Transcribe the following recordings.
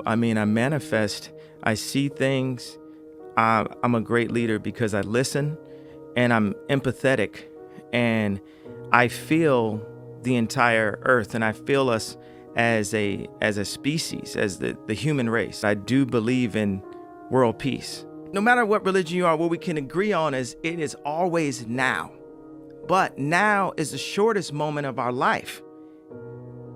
I mean, I manifest, I see things. I'm a great leader because I listen and I'm empathetic and I feel the entire earth and I feel us as a species, as the human race. I do believe in world peace. No matter what religion you are, what we can agree on is it is always now. But now is the shortest moment of our life.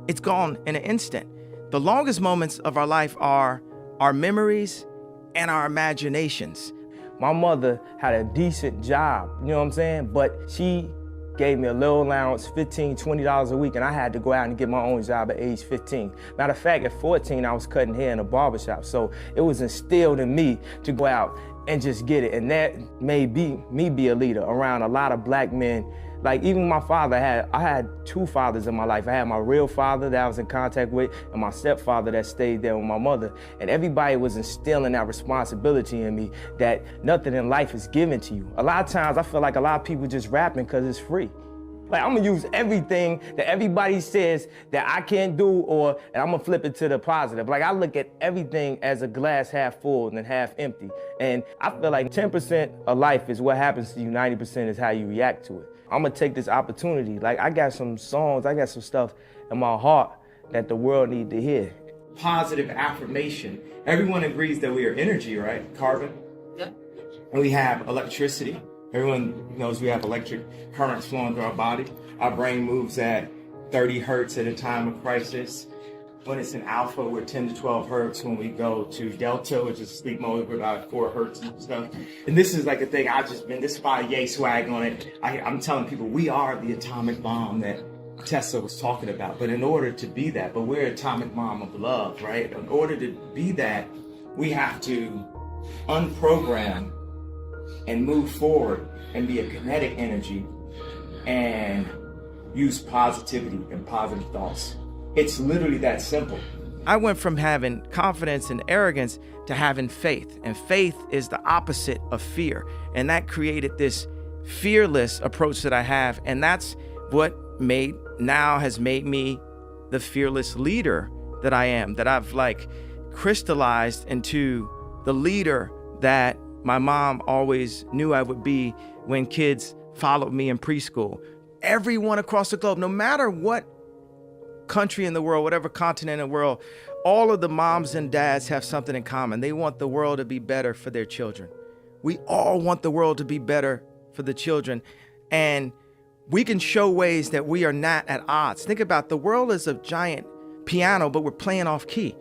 It's gone in an instant. The longest moments of our life are our memories and our imaginations. My mother had a decent job, you know what I'm saying? But she gave me a little allowance, $15, $20 a week, and I had to go out and get my own job at age 15. Matter of fact, at 14, I was cutting hair in a barbershop, so it was instilled in me to go out and just get it, and that made me be a leader around a lot of black men. Like even my father, I had two fathers in my life. I had my real father that I was in contact with and my stepfather that stayed there with my mother. And everybody was instilling that responsibility in me that nothing in life is given to you. A lot of times I feel like a lot of people just rapping because it's free. Like I'm gonna use everything that everybody says that I can't do and I'm gonna flip it to the positive. Like I look at everything as a glass half full and half empty. And I feel like 10% of life is what happens to you, 90% is how you react to it. I'm gonna take this opportunity. Like I got some songs, I got some stuff in my heart that the world need to hear. Positive affirmation. Everyone agrees that we are energy, right? Carbon. Yeah. And we have electricity. Everyone knows we have electric currents flowing through our body. Our brain moves at 30 hertz at a time of crisis. When it's in alpha, we're 10 to 12 hertz. When we go to delta, which is sleep mode, we're about 4 hertz and stuff. And this is like a thing this is by Yay swag on it. I'm telling people we are the atomic bomb that Tesla was talking about. But in order to be that, we're an atomic bomb of love, right? In order to be that, we have to unprogram and move forward and be a kinetic energy and use positivity and positive thoughts. It's literally that simple. I went from having confidence and arrogance to having faith. And faith is the opposite of fear. And that created this fearless approach that I have. And that's what has made me the fearless leader that I am, that I've like crystallized into the leader that my mom always knew I would be when kids followed me in preschool. Everyone across the globe, no matter what country in the world, whatever continent in the world, all of the moms and dads have something in common. They want the world to be better for their children. We all want the world to be better for the children. And we can show ways that we are not at odds. Think about the world is a giant piano, but we're playing off key.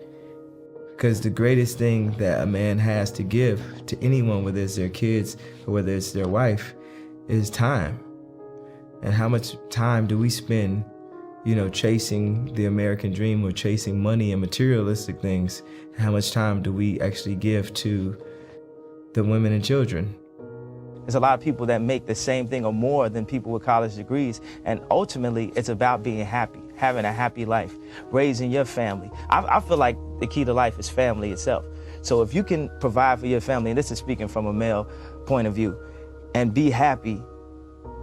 Because the greatest thing that a man has to give to anyone, whether it's their kids or whether it's their wife, is time. And how much time do we spend, chasing the American dream or chasing money and materialistic things? How much time do we actually give to the women and children? There's a lot of people that make the same thing or more than people with college degrees. And ultimately, it's about being happy, having a happy life, raising your family. I feel like the key to life is family itself. So if you can provide for your family, and this is speaking from a male point of view, and be happy,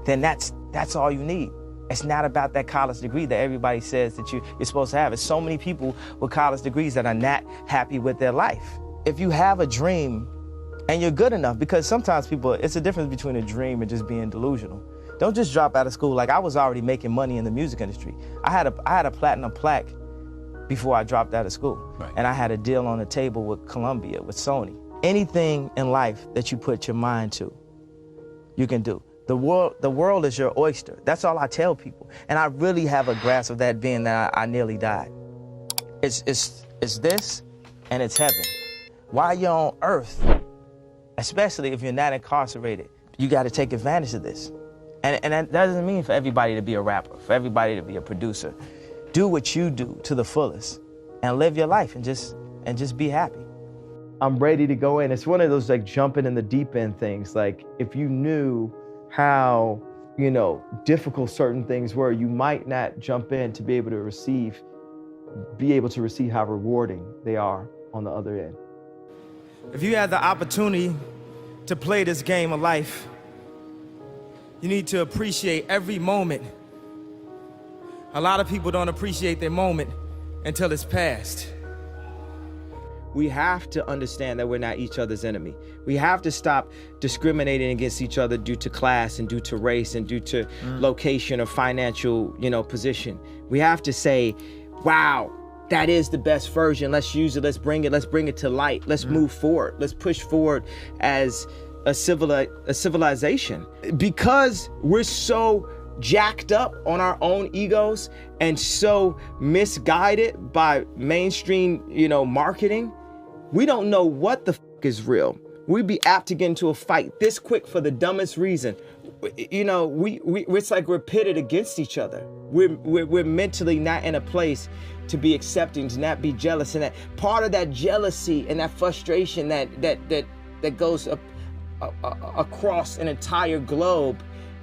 then that's all you need. It's not about that college degree that everybody says that you're supposed to have. There's so many people with college degrees that are not happy with their life. If you have a dream and you're good enough, because sometimes it's a difference between a dream and just being delusional. Don't just drop out of school. Like I was already making money in the music industry. I had a platinum plaque before I dropped out of school. Right. And I had a deal on the table with Columbia, with Sony. Anything in life that you put your mind to, you can do. The world is your oyster. That's all I tell people. And I really have a grasp of that being that I nearly died. It's this and it's heaven. While you're on earth, especially if you're not incarcerated, you got to take advantage of this. And that doesn't mean for everybody to be a rapper, for everybody to be a producer. Do what you do to the fullest and live your life and just be happy. I'm ready to go in. It's one of those like jumping in the deep end things. Like if you knew how, difficult certain things were, you might not jump in to be able to receive how rewarding they are on the other end. If you had the opportunity to play this game of life, you need to appreciate every moment. A lot of people don't appreciate their moment until it's past. We have to understand that we're not each other's enemy. We have to stop discriminating against each other due to class and due to race and due to location or financial, position. We have to say, wow, that is the best version. Let's use it. Let's bring it to light. Let's move forward. Let's push forward as a civilization. Because we're so jacked up on our own egos and so misguided by mainstream, marketing, we don't know what the is real. We'd be apt to get into a fight this quick for the dumbest reason. It's like we're pitted against each other. We're mentally not in a place to be accepting, to not be jealous, and that part of that jealousy and that frustration that goes across an entire globe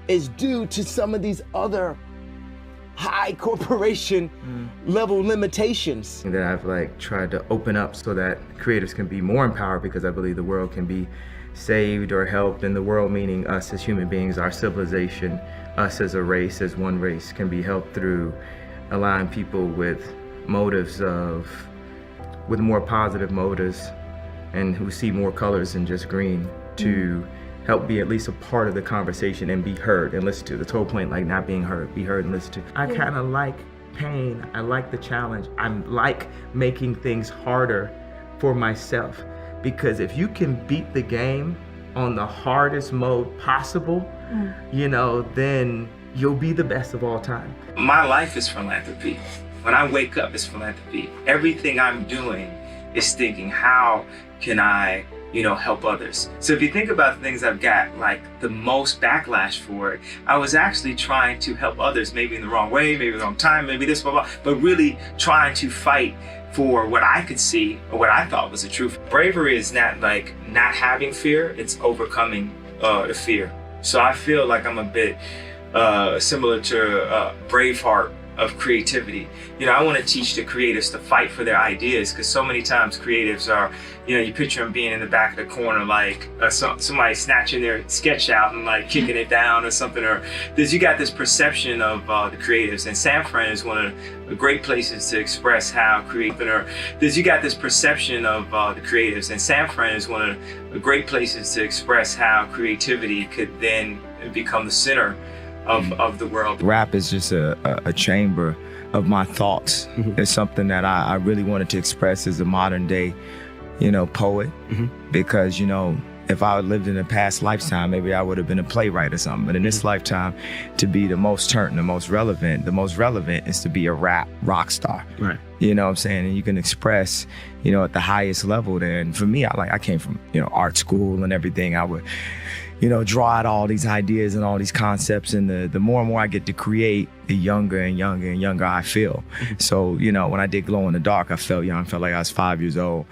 is due to some of these other high corporation level limitations. That I've tried to open up so that creatives can be more empowered, because I believe the world can be saved or helped, and the world meaning us as human beings, our civilization, us as a race, as one race, can be helped through allowing people with motives with more positive motives and who see more colors than just green to help be at least a part of the conversation and be heard and listened to. The whole point, not being heard, be heard and listened to. I kind of like pain. I like the challenge. I like making things harder for myself, because if you can beat the game on the hardest mode possible, then you'll be the best of all time. My life is philanthropy. When I wake up, it's philanthropy. Everything I'm doing is thinking, how can I help others? So if you think about the things I've got the most backlash for it, I was actually trying to help others, maybe in the wrong way, maybe the wrong time, maybe this, blah, blah, but really trying to fight for what I could see or what I thought was the truth. Bravery is not not having fear, it's overcoming the fear. So I feel like I'm a bit similar to Braveheart of creativity. I want to teach the creatives to fight for their ideas, because so many times creatives are, you picture them being in the back of the corner, somebody snatching their sketch out and kicking it down or something, or you got this perception of the creatives. And San Fran is one of the great places to express how creative, or you got this perception of the creatives. And San Fran is one of the great places to express how creativity could then become the center of the world. Rap is just a chamber of my thoughts. It's something that I really wanted to express as a modern day, poet, because, if I had lived in a past lifetime, maybe I would have been a playwright or something. But in this lifetime, to be the most relevant is to be a rock star. Right. You know what I'm saying? And you can express, at the highest level there. And for me, I came from, art school and everything. I would, draw out all these ideas and all these concepts. And the more and more I get to create, the younger and younger and younger I feel. So, when I did Glow in the Dark, I felt young. I felt like I was 5 years old.